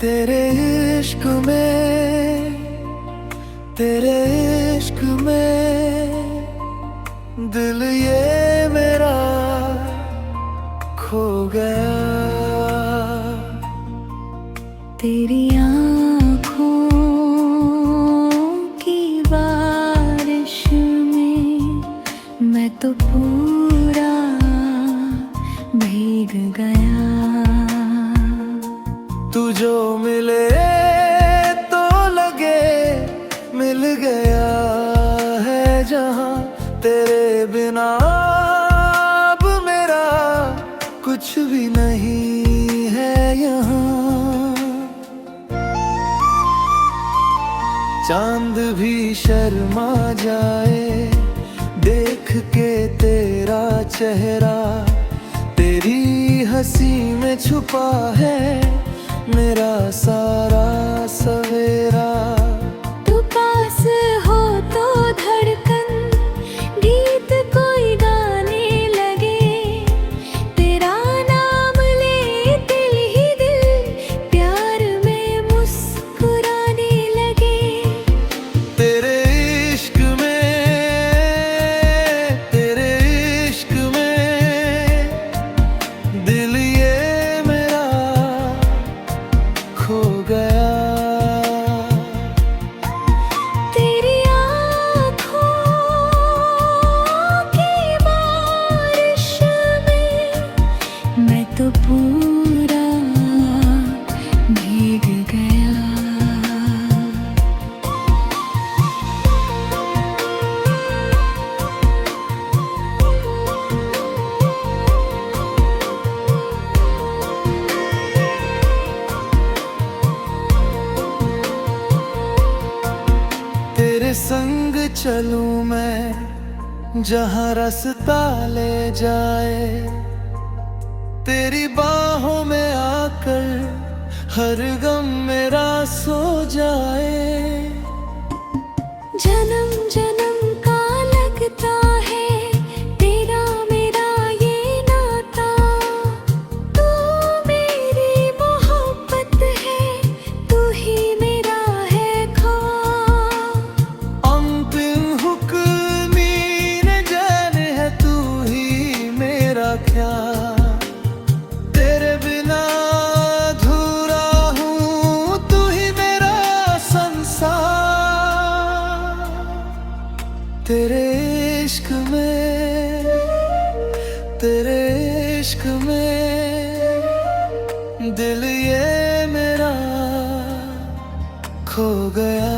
तेरे इश्क में, तेरे इश्क में दिल ये मेरा खो गया। तेरी आँखों की बारिश में मैं तो पूरा भीग गया। तू जो मिले तो लगे मिल गया है जहाँ, तेरे बिना अब मेरा कुछ भी नहीं है यहाँ। चांद भी शर्मा जाए देख के तेरा चेहरा, तेरी हंसी में छुपा है मेरा सारा सवेरा। तू पास हो तो धड़कन गीत कोई गाने लगे, तेरा नाम ले दिल ही दिल प्यार में मुस्कुराने लगे। तेरे इश्क में, तेरे इश्क में दिल ये मेरा खो गया। तेरी आँखों की बारिश में मैं तो पूरा भीग गया। तेरे संग चलूं मैं जहाँ रास्ता ले जाए, तेरी बाहों में आकर हर गम मेरा सो जाए। जन्म जन्म का लगता है तेरा मेरा ये नाता, तू मेरी मोहब्बत है, तू ही मेरा है ख्वाब। अंतिम हुक्म न जाने है तू ही मेरा ख्याल। तेरे बिना अधूरा हूँ, तू ही मेरा संसार। तेरे इश्क में, तेरे इश्क में दिल ये मेरा खो गया।